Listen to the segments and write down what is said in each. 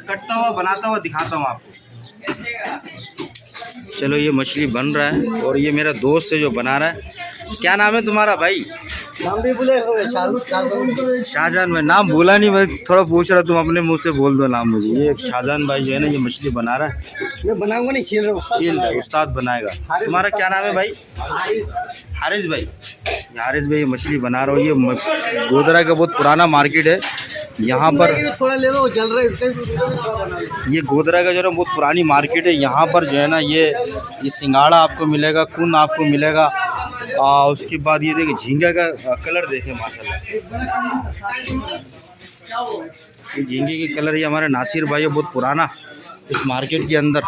कटता हुआ बनाता हुआ दिखाता हूँ आपको। चलो ये मछली बन रहा है और ये मेरा दोस्त है जो बना रहा है। क्या नाम है तुम्हारा भाई? नाम भी बोले शाहजहान भाई। नाम बोला नहीं भाई, थोड़ा पूछ रहा, तुम अपने मुंह से बोल दो नाम मुझे। ये शाहजहान भाई जो है ना, ये मछली बना रहा है। मैं बनाऊंगा नहीं, छील रहा हूँ, उस्ताद बनाएगा। तुम्हारा क्या नाम है भाई? हारिस भाई। हारिस भाई ये मछली बना रहा हूँ। ये गोधरा का बहुत पुराना मार्केट है यहाँ पर। थोड़ा ले लो, जल रहा है। ये गोधरा का जो है बहुत पुरानी मार्केट है। यहाँ पर जो है ना ये सिंगाड़ा आपको मिलेगा, कुन आपको मिलेगा। उसके बाद ये देखिए झींगा का कलर देखें माशाल्लाह। ये झींगे की कलर, ये हमारे नासिर भाई है, बहुत पुराना इस मार्केट के अंदर।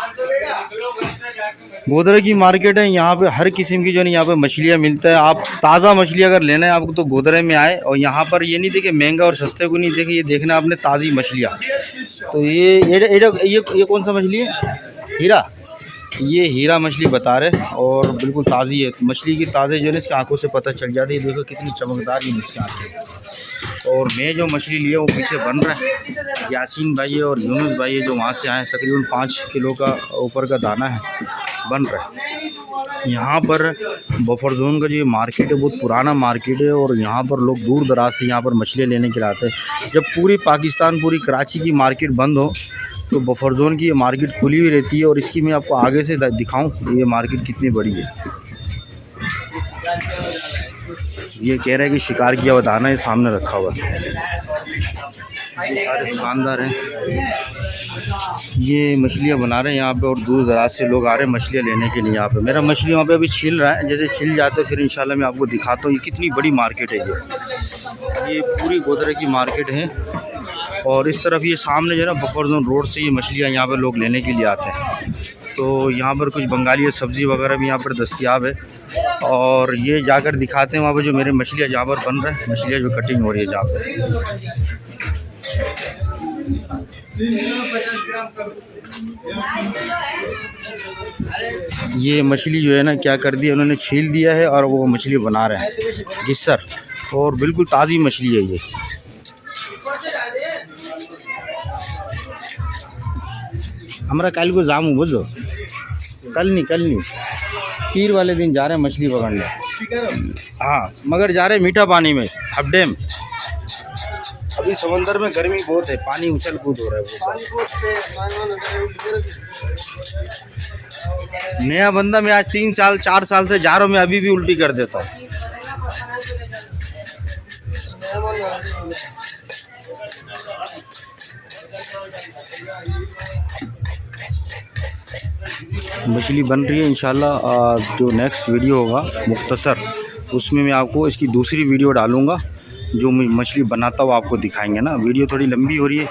गोधरा की मार्केट है, यहाँ पे हर किस्म की जो है यहाँ पे मछलियाँ मिलता है। आप ताज़ा मछली अगर लेना है आपको तो गोधरे में आए। और यहाँ पर ये नहीं देखे महंगा और सस्ते को नहीं देखे, ये देखना आपने ताज़ी मछलियाँ। तो ये कौन सा मछली है? हीरा। ये हीरा मछली बता रहे और बिल्कुल ताज़ी है। मछली की ताज़े जो है इसकी आंखों से पता चल जाती है। देखो कितनी चमकदार ये मछली आती है। और मैं जो मछली लिया वो पीछे बन रहा है। यासीन भाई है और यूनुस भाई है जो वहाँ से आए, तकरीबन 5 किलो का ऊपर का दाना है, बन रहा है। यहाँ पर बफर जोन का जो मार्केट है बहुत पुराना मार्केट है और यहाँ पर लोग दूर दराज से यहाँ पर मछलियाँ लेने के लिए आते हैं। जब पूरी पाकिस्तान, पूरी कराची की मार्केट बंद हो तो बफर जोन की ये मार्केट खुली हुई रहती है। और इसकी मैं आपको आगे से दिखाऊं ये मार्केट कितनी बड़ी है। ये कह रहा है कि शिकार किया हुआ दाना ये सामने रखा हुआ है। सारे दुकानदार हैं, ये मछलियाँ बना रहे हैं यहाँ पे और दूर दराज से लोग आ रहे हैं मछलियाँ लेने के लिए। यहाँ पे मेरा मछली वहाँ पे अभी छिल रहा है, जैसे छिल जाते फिर इंशाल्लाह मैं आपको दिखाता हूँ ये कितनी बड़ी मार्केट है। ये पूरी गोधरा की मार्केट है और इस तरफ ये सामने जो है ना बफर जोन रोड से ये मछलियाँ यहाँ पर लोग लेने के लिए आते हैं। तो यहाँ पर कुछ बंगाली सब्ज़ी वगैरह भी यहाँ पर दस्तयाब है और ये जाकर दिखाते हैं वहाँ पर जो मेरे मछलियाँ जहाँ पर बन रहा है, मछलियाँ जो कटिंग हो रही है जहाँ पर। ये मछली जो है ना क्या कर दिया उन्होंने, छील दिया है और वो मछली बना रहे हैं गिस्सर, और बिल्कुल ताज़ी मछली है ये। हमारा कल को जामू बुझो, कल नहीं पीर वाले दिन जा रहे हैं मछली पकड़ने। हाँ मगर जा रहे हैं मीठा पानी में, हबडेम। अभी समंदर में गर्मी बहुत है, पानी उछल कूद हो रहा है। नया बंदा मैं आज 3 साल 4 साल से जा रहा हूँ, मैं अभी भी उल्टी कर देता हूँ। मछली बन रही है इंशाल्लाह। जो नेक्स्ट वीडियो होगा मुख्तसर, उसमें मैं आपको इसकी दूसरी वीडियो डालूँगा जो मछली बनाता हुआ आपको दिखाएंगे ना। वीडियो थोड़ी लंबी हो रही है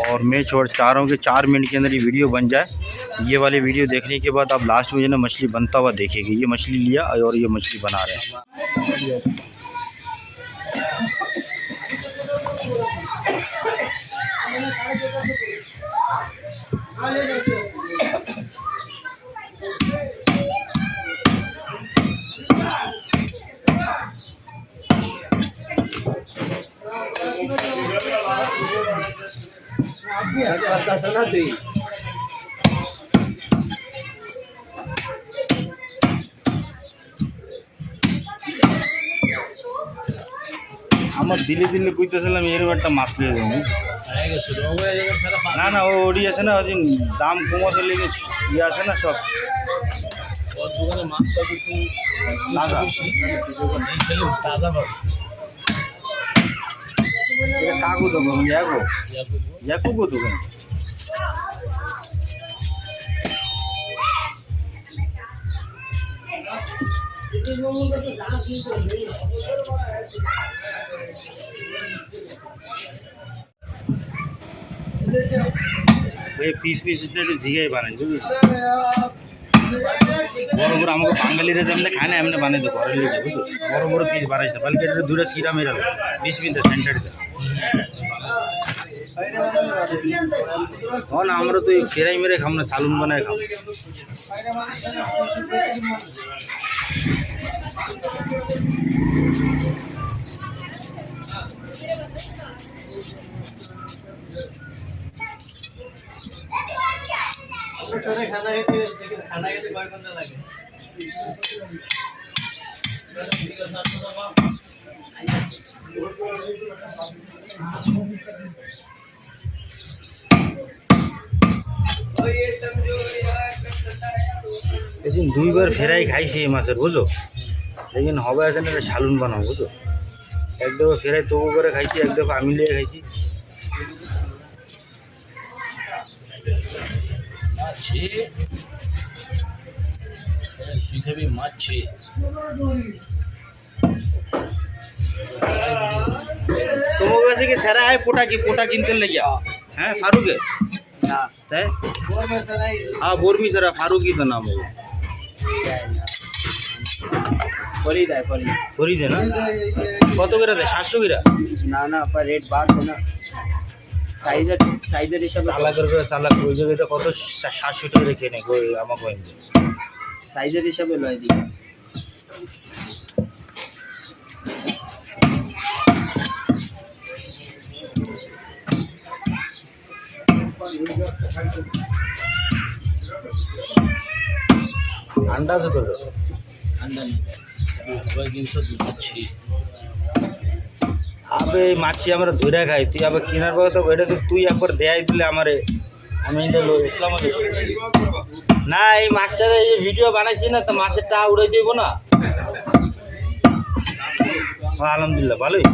और मैं चाह रहा हूँ कि 4 मिनट के अंदर ये वीडियो बन जाए। ये वाली वीडियो देखने के बाद आप लास्ट में जो ना मछली बनता हुआ देखेंगे। ये मछली लिया और ये मछली बना रहे हैं। আমার দিলে দিলে কইতেছিলাম এর একটা মাছ পেয়ে যাবো না না ওডি আছে না ওদিন দাম কমাতে লেগে ইয়ে আছে না সব দোকানে মাছ পাবি তুই তাজা পাবি এটা কাগু দোকান ইয়াকু দোকান পিস পিস ঝিঙাই বানাই বুঝলি বড় বড় আমাকে বাঙালিরা যেমন খায় না এমনি বানাই দেবো ঘরের লিখে বুঝলো বড় বড় পিস বানাইছে না বালকে এটা 2টা সিরা মেরা 20 মিনিট সেন্টারে না আমরা তো ফেরাই মেরে খাম না সালুন বানায় খাম छोरे खाना है खाना के बार बंदा लगे এদিন দুইবার ফেরাই খাইছি এই মাছের বুঝো, लेकिन হবে এখানে শালুন বানাবো বুঝো। এক দফা ফেরাই তবু করে খাইছি, এক দফা আমি লিয়ে খাইছি। তোমার কাছে কি সেরা है पोटा की पोटा किनते ले गया हैं फारूक है है हाँ बोरमी सरा फारूक ही तो नाम है फरीद है फरीद है ना কত করে দেয় 700 করে ना ना पर रेट बाढ़ ना সাইজের হিসাবে চালা করে চালা ওই জায়গাতে কত 700 টাকা রেখে নে কই আমাকে কইন সাইজের হিসাবে লয় দিই अंडा से तो अंडा नहीं সবাই 300 দিচ্ছি আবে মাছি আমরা ধরে খাই তুই আবার কিনার পর তো এটা তো তুই একবার দেয়াই দিলে আমারে আমি এটা ইসলাম না এই মাছটার এই ভিডিও বানাইছি না তো মাছের টা উড়াই দেব না আলহামদুলিল্লাহ ভালোই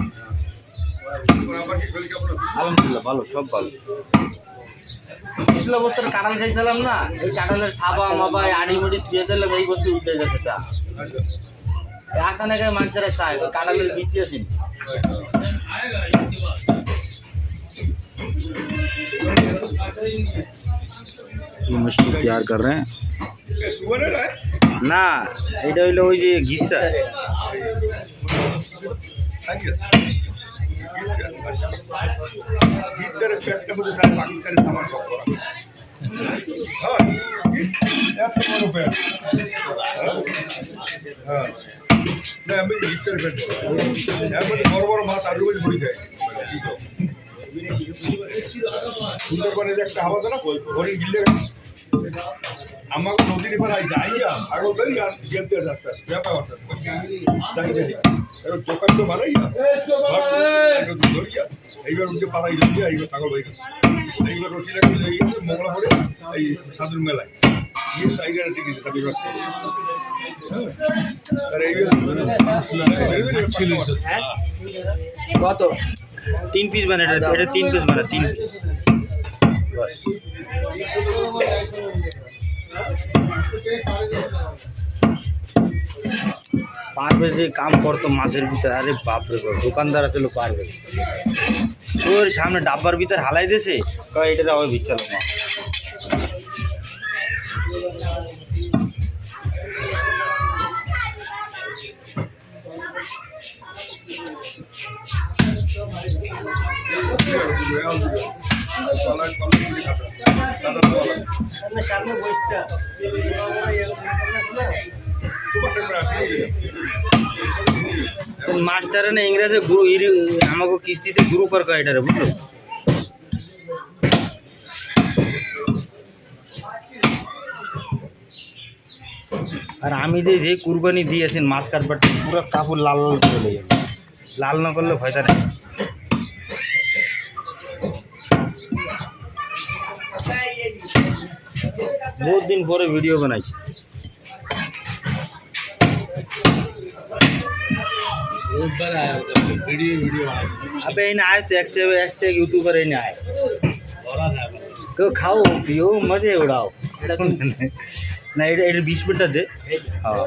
আলহামদুলিল্লাহ ভালো সব ভালো পিছলা বছর কাঁঠাল খাইছিলাম না এই কাঁঠালের ছাবা মাবা আড়ি মুড়ি দিয়েছিলাম এই বছর উঠে গেছে তা আসানে গায়ে মানুষেরা চায় কাঁঠালের বিচি আছে मछली तैयार कर रहे हैं ना এটা হইলো ওই যে ঘিসা ঘিসার পেটটা মধ্যে তার পাকিস্তানি সামান সব করা হ্যাঁ এত বড় পেট হ্যাঁ না আমি ঘিসার পেট এর মধ্যে বড় বড় মাছ আর রোজ ভরে যায় সুন্দরবনে যে একটা হাওয়া না হরিণ গিলে আমাকে নদীর পাড়ায় যাইয়া ছাগল ধরি আর গেলতে রাস্তা ব্যাপার দোকান তো বানাইয়া ধরিয়া এইবার উঠে পাড়াই ধরিয়া এইবার ছাগল হয়ে গেল এইবার রসি লাগিয়ে মোগলা পড়ে এই সাধুর মেলায় গিয়ে সাইডে টিকিট কত 3 পিস বানায় এটা 3 পিস বানায় 3 পিস बस पारवे से काम करतो माছের ভিতর আরে বাপ রে বাপ দোকানদার আছে লো পারবে তোর সামনে ডাব্বার ভিতর হালাই দেছে কয় এটা হবে বিচ্ছালো মা সামনে বসটা মাস্টার না ইংরেজি গুরু আমাকে কিস্তিতে গুরু पर কয় এটা রে বুঝছো আর আমি যে কুরবানি দিয়েছেন মাছ কাটবার পুরো কাপড় লাল লাল চলে যাবে লাল না করলে ভয়টা নেই बहुत दिन परे वीडियो बनाई अबे इन आए तो एक यूट्यूबर इन आए तो खाओ पियो मजे उड़ाओ ना এটা 20 মিনিট দে হ্যাঁ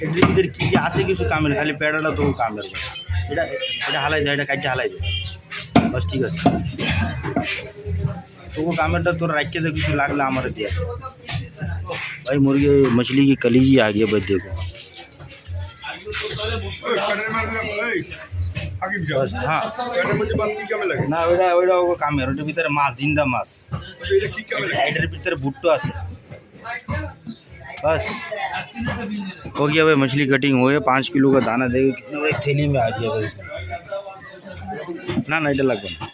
এর ভিতরে কি কি আছে কিছু কামের খালি পেড়াটা তো কামের এটা এটা হালাই যায় এটা কাটতে হালাই যায় बस ठीक है तो वो कामेटा तो रख के तो किसी लागला हमारे दिया भाई मुर्गी मछली की कलीजी आ गई भाई देखो बस हाँ ना ওইটা ওইটা ও কামের ওটার ভিতরে মাছ জিন্দা মাছ এটার ভিতরে ভুট্টো আছে बस हो गया भाई मछली कटिंग हो गया 5 किलो का दाना देगा कितने बड़े थैली में आ गया भाई না না এটা লাগবে না।